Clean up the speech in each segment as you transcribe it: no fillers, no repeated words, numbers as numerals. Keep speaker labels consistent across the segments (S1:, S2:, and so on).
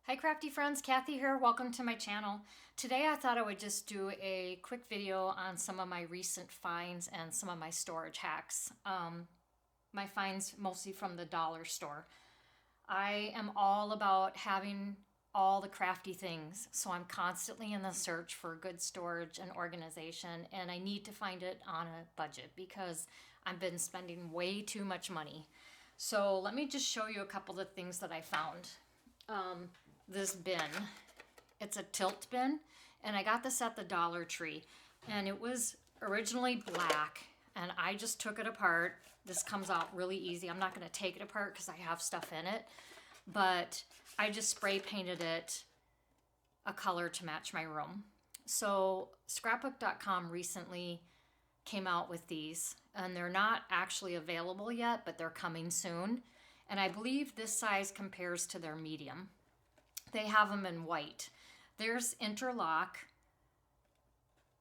S1: Hi crafty friends, Kathy here. Welcome to my channel. Today I thought I would just do a quick video on some of my recent finds and some of my storage hacks. My finds mostly from the dollar store. I am all about having all the crafty things, so I'm constantly in the search for good storage and organization, and I need to find it on a budget because I've been spending way too much money. So let me just show you a couple of things that I found. This bin. It's a tilt bin, and I got this at the Dollar Tree, and it was originally black, and I just took it apart. This comes out really easy. I'm not going to take it apart because I have stuff in it, but I just spray painted it a color to match my room. So scrapbook.com recently came out with these, and they're not actually available yet, but they're coming soon, and I believe this size compares to their medium. They have them in white. There's interlock.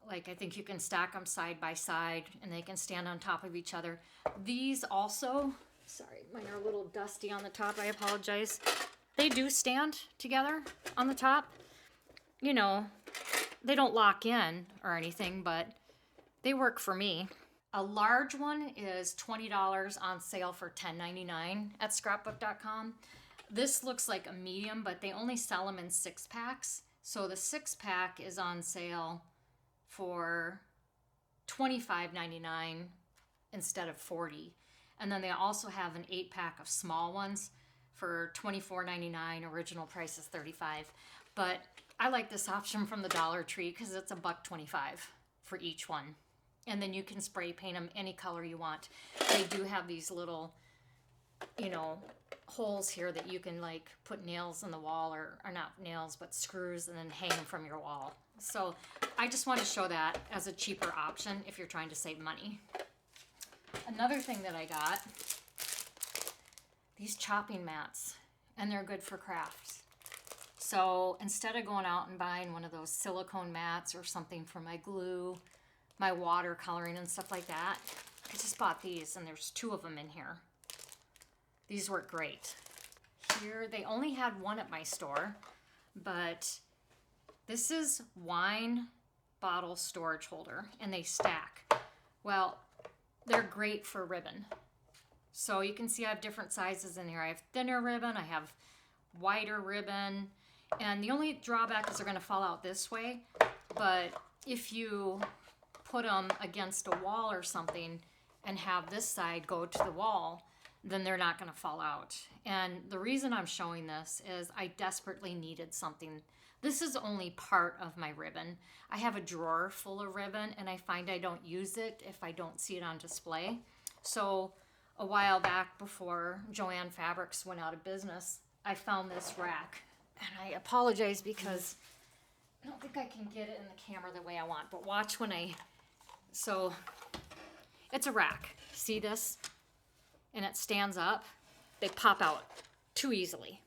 S1: Like, I think you can stack them side by side and they can stand on top of each other. These also, sorry, mine are a little dusty on the top. I apologize. They do stand together on the top. You know, they don't lock in or anything, but they work for me. A large one is $20 on sale for $10.99 at scrapbook.com. This looks like a medium, but they only sell them in 6-packs. So the 6-pack is on sale for $25.99 instead of $40. And then they also have an 8-pack of small ones for $24.99. Original price is $35. But I like this option from the Dollar Tree because it's $1.25 for each one. And then you can spray paint them any color you want. They do have these little, holes here that you can like put nails in the wall, or not nails, but screws, and then hang them from your wall. So I just want to show that as a cheaper option if you're trying to save money. Another thing that I got, these chopping mats, and they're good for crafts. So instead of going out and buying one of those silicone mats or something for my glue, my watercoloring and stuff like that, I just bought these, and there's 2 of them in here. These work great. Here, they only had one at my store, but this is wine bottle storage holder, and they stack. Well, they're great for ribbon. So you can see I have different sizes in here. I have thinner ribbon, I have wider ribbon, and the only drawback is they're going to fall out this way, but if you put them against a wall or something and have this side go to the wall, then they're not going to fall out. And the reason I'm showing this is I desperately needed something. This is only part of my ribbon. I have a drawer full of ribbon, and I find I don't use it if I don't see it on display. So a while back, before Joann Fabrics went out of business, I found this rack. And I apologize because I don't think I can get it in the camera the way I want, but watch when so it's a rack. See this? And it stands up. They pop out too easily.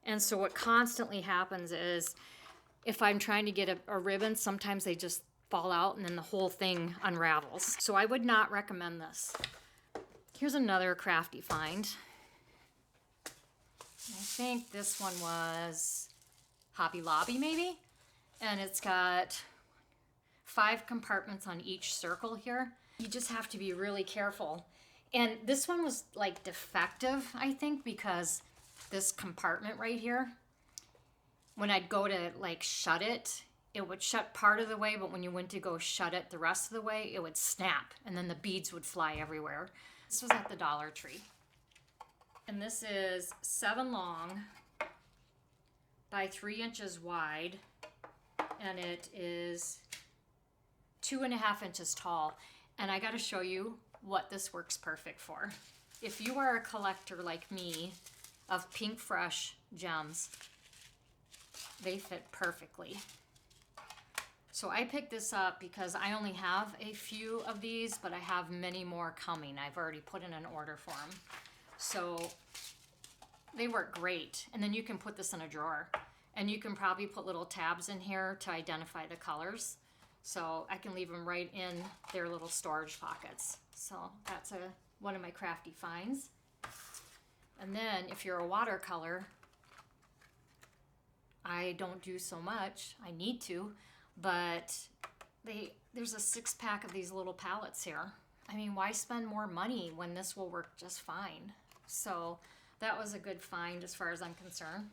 S1: And so what constantly happens is if I'm trying to get a ribbon, sometimes they just fall out and then the whole thing unravels. So I would not recommend this. Here's another crafty find. I think this one was Hobby Lobby maybe. And it's got 5 compartments on each circle here. You just have to be really careful. And this one was like defective, I think, because this compartment right here, when I'd go to like shut it, it would shut part of the way, but when you went to go shut it the rest of the way, it would snap, and then the beads would fly everywhere. This was at the Dollar Tree. And this is 7 long by 3 inches wide, and it is 2.5 inches tall. And I got to show you what this works perfect for. If you are a collector like me of pink fresh gems, they fit perfectly. So I picked this up because I only have a few of these, but I have many more coming. I've already put in an order for them. So they work great. And then you can put this in a drawer, and you can probably put little tabs in here to identify the colors. So I can leave them right in their little storage pockets. So that's one of my crafty finds. And then if you're a watercolor I don't do so much. I need to, but there's a 6-pack of these little palettes here. I mean, why spend more money when this will work just fine? So that was a good find as far as I'm concerned.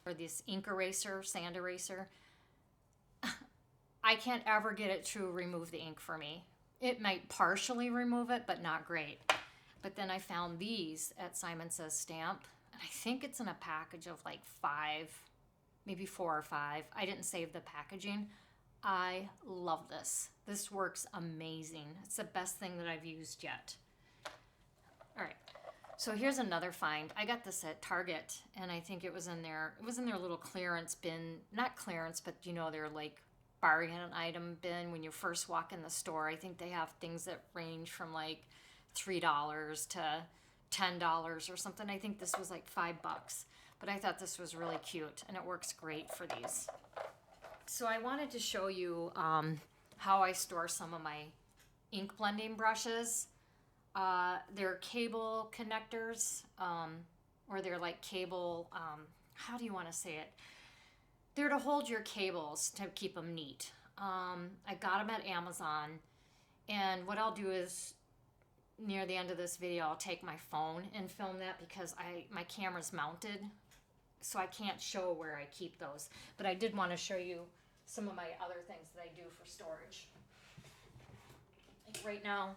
S1: Or this ink eraser, sand eraser. I can't ever get it to remove the ink for me. It might partially remove it, but not great. But then I found these at Simon Says Stamp, and I think it's in a package of like 5, maybe 4 or 5. I didn't save the packaging. I love this. This works amazing. It's the best thing that I've used yet. All right, so here's another find. I got this at Target, and I think it was in their little clearance bin. Not clearance, but you know, they're like bargain item bin when you first walk in the store. I think they have things that range from like $3 to $10 or something. I think this was like $5, but I thought this was really cute, and it works great for these. So I wanted to show you how I store some of my ink blending brushes. They're cable connectors, or they're like cable, how do you want to say it? They're to hold your cables to keep them neat. I got them at Amazon, and what I'll do is near the end of this video, I'll take my phone and film that because my camera's mounted, so I can't show where I keep those. But I did want to show you some of my other things that I do for storage. Like right now,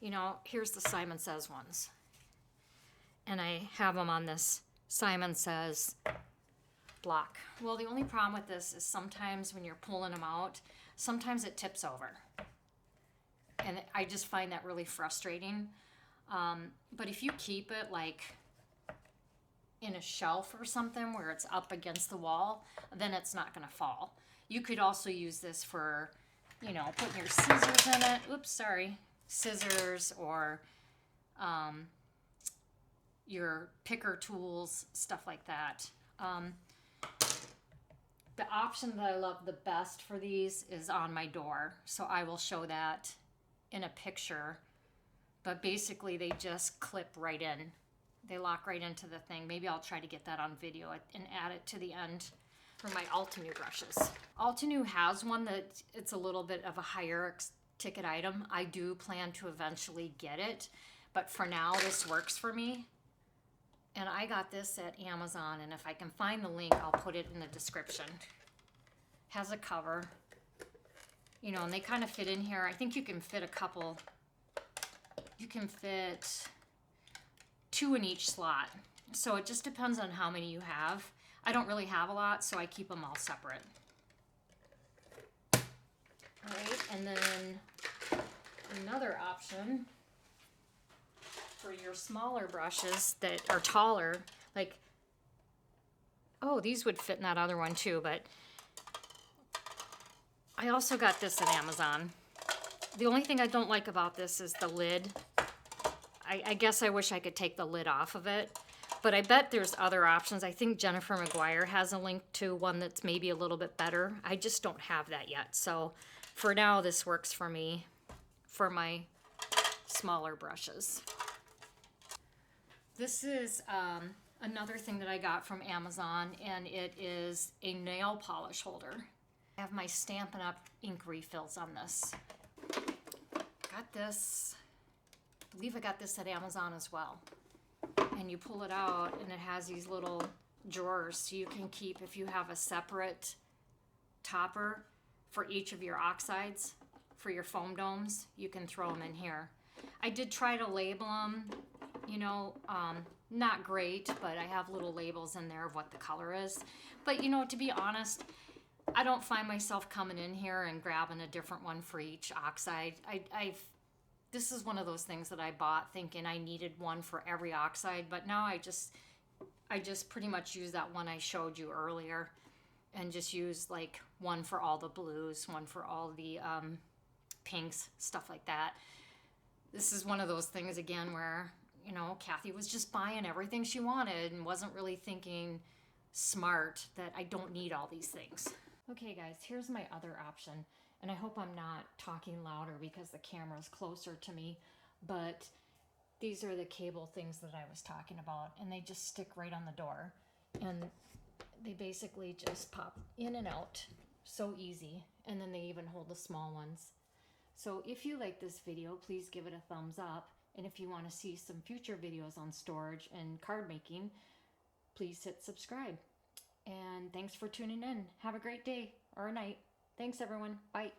S1: you know, here's the Simon Says ones. And I have them on this Simon Says block. Well, the only problem with this is sometimes when you're pulling them out, sometimes it tips over. And I just find that really frustrating. But if you keep it like in a shelf or something where it's up against the wall, then it's not going to fall. You could also use this for, you know, putting your scissors in it. Oops, sorry. Scissors or your picker tools, stuff like that. The option that I love the best for these is on my door. So I will show that in a picture. But basically they just clip right in. They lock right into the thing. Maybe I'll try to get that on video and add it to the end for my Altenew brushes. Altenew has one that it's a little bit of a higher ticket item. I do plan to eventually get it, but for now this works for me. And I got this at Amazon, and if I can find the link, I'll put it in the description. Has a cover, you know, and they kind of fit in here. I think you can fit a couple. You can fit 2 in each slot. So it just depends on how many you have. I don't really have a lot, so I keep them all separate. All right, and then another option for your smaller brushes that are taller, like, oh, these would fit in that other one too, but I also got this at Amazon. The only thing I don't like about this is the lid. I guess I wish I could take the lid off of it, but I bet there's other options. I think Jennifer McGuire has a link to one that's maybe a little bit better. I just don't have that yet. So for now, this works for me for my smaller brushes. This is another thing that I got from Amazon, and it is a nail polish holder. I have my Stampin' Up! Ink refills on this. Got this, I believe I got this at Amazon as well. And you pull it out, and it has these little drawers, so you can keep, if you have a separate topper for each of your oxides, for your foam domes, you can throw them in here. I did try to label them, you know, not great, but I have little labels in there of what the color is. But, you know, to be honest, I don't find myself coming in here and grabbing a different one for each oxide. This is one of those things that I bought thinking I needed one for every oxide, but now I just pretty much use that one I showed you earlier, and just use like one for all the blues, one for all the pinks, stuff like that. This is one of those things again where, you know, Kathy was just buying everything she wanted and wasn't really thinking smart that I don't need all these things. Okay guys, here's my other option. And I hope I'm not talking louder because the camera's closer to me, but these are the cable things that I was talking about, and they just stick right on the door. And They basically just pop in and out. So easy. And then they even hold the small ones. So if you like this video, please give it a thumbs up. And if you want to see some future videos on storage and card making, please hit subscribe. And thanks for tuning in. Have a great day or a night. Thanks everyone. Bye.